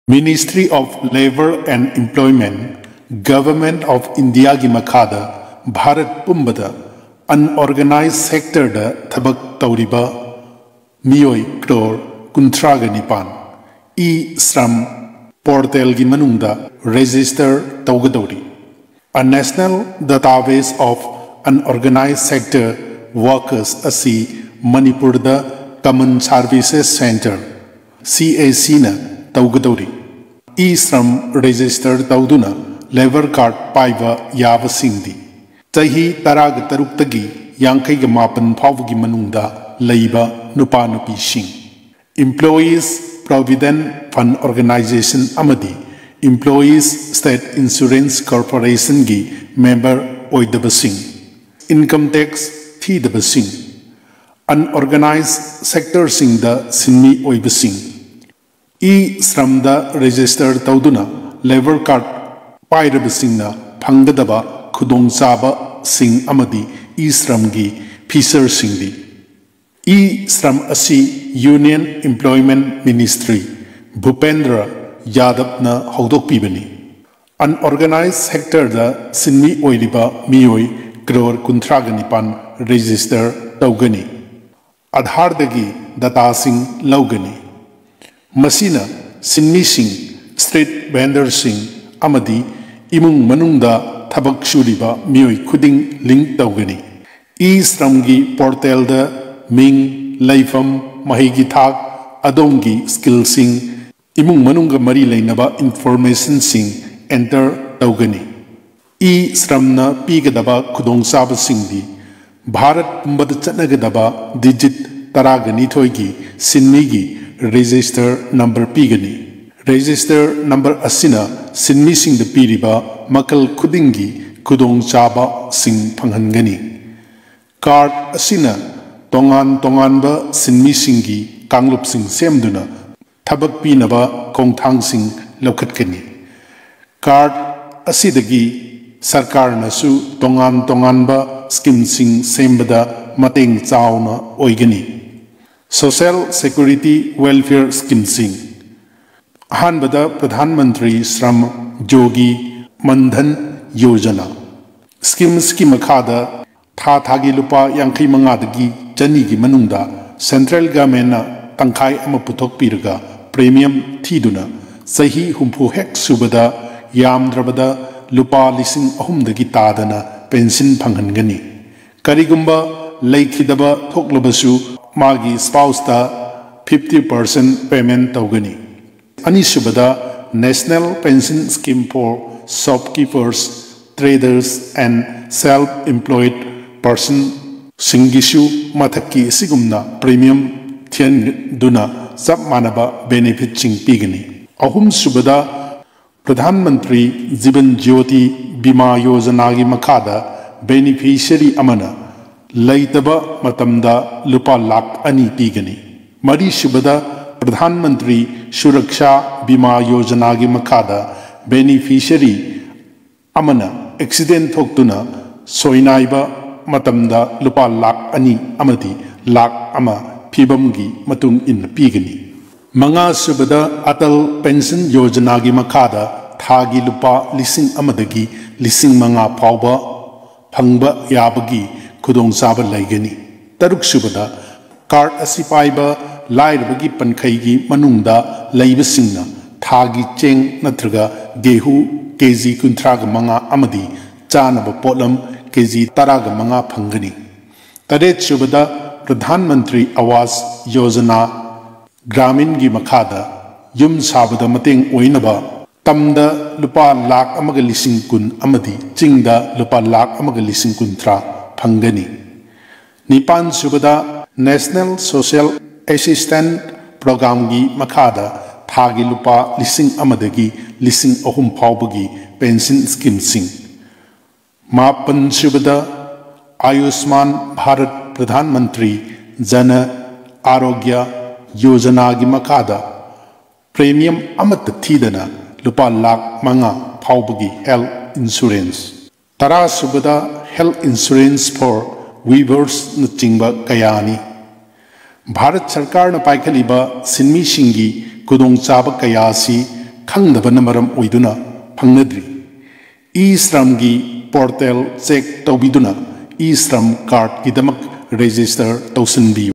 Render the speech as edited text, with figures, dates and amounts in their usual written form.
Ministry of Labour and Employment, Government of India ki makhada, Bharat pumbada, unorganized sector da thabak tauriba, miyoi crore kuntraga nipan, e-Shram portal ki manungda register taugadori. A national database of unorganized sector workers asi Manipur da Common Services Center, CAC na taugadori. e-Shram register tauduna labor card paiva yaba singdi. Tahi taraga taruktagi yankaiga mapan pawagi manungda laiba nupa nupi sing. Employees Provident Fund Organization amadi Employees State Insurance Corporation gi member oidaba sing. Income tax thidaba sing. Unorganized sector sing da sinmi oiba sing. e-Shram da register tauduna labor card pairaba singna phanggadaba khudong chaba sing amadi e-Shram gi feature singdi. e-Shram asi Union Employment Ministry Bhupendra Yadav na haudokpibani. Unorganized sector da sinmi oiriba miyoi crore kuntraganipan register taugani. Aadhaar dagi data sing laugani. Masina sinmi sing street vendor sing amadi imung manungda thabak suriba miyoi khuding link taugani. e-Shram gi portal da ming laifam mahigi thak adongi skill sing imung manungga mari lainaba information sing enter taugani. e-Shram na pigadaba khudong saba singdi Bharat pumbada chatnagadaba digit taragani thoigi sinmi gi register number pigani. Register number asina sinmi sing the piriba makal khudingi khudong chaba sing panghangani. Card asina tongan ba sinmi singi kanglup sing semduna thabak pinaba kongthang sing lokhatkani. Card asidagi sarkar nasu tongan ba scheme sing sembada mateng chauna oigani. Social Security Welfare Scheme sing ahanbada Pradhan Mantri Shram Yogi Mandhan Yojana scheme makhada thagi lupa yankhi mangadagi chani gi manungda central government na tangkhai ama puthok piraga premium thiduna sahi humpu hek subada yamdrabada lupa lising ahumdagi tadana pension phanghangani. Karigumba laikhidaba thoklobasu magi spouse ta 50% payment taugani. Anisubada National Pension Scheme for Shopkeepers, Traders and Self-Employed Person Singishu Mathaki Sigumna Premium Thian Duna Sab Manaba Benefit Ching Pigani. Ahum Subada Pradhan Mantri Jiban Jyoti Bima Yojanagi Makada Beneficiary Amana Laitaba Matamda Lupa Lak Ani Pigani. Mari Shubada Pradhan Mantri Suraksha Bima Yojanagi Makada Beneficiary Amana Accident Thoktuna Soinaiba Matamda Lupa Lak Ani Amadi Lak Ama Pibamgi Matung in Pigani. Manga Subada Atal Pension Yojanagi Makada Thagi Lupa Lising Amadagi Lising Manga Pauba Pangba Yabagi Kudong Saba Laigani. Taruk Subada Card Asipaiba Lairabagi Pankaigi Manungda Laibasingna Thagi Cheng Natraga Gehu Kezi Kuntraga Manga Amadi Chanaba Potlam Kezi Taraga Manga Pangani. Tadet Subada Pradhan Mantri Awas Yojana Gramin Gi Makada Yum Sabada Mating Oinaba Tamda Lupa Lak Amaga Lising Kun Amadi Chingda Lupa Lak Amaga Lising Kuntra Pangani. Nipan Subada National Social Assistance Program gi Makada Thagi Lupa Lising Amadagi Lising Ahum Paubagi Pension Scheme sing. Mapan Subada Ayushman Bharat Pradhan Mantri Jana Arogya Yojana gi Makada Premium Amat Thidana Lupa Lak Manga Paubagi Health Insurance. Tara Subada Health Insurance for Weavers Nachingba Kayani. Bharat Sarkar na Paikaliba Sinmi Shingi Kudong Chaba Kayasi खंगदबन मरम ओइदुना फंगनद्री ई श्रम की portal check तौबिदुना ई श्रम card की दमक register तौसनबियु।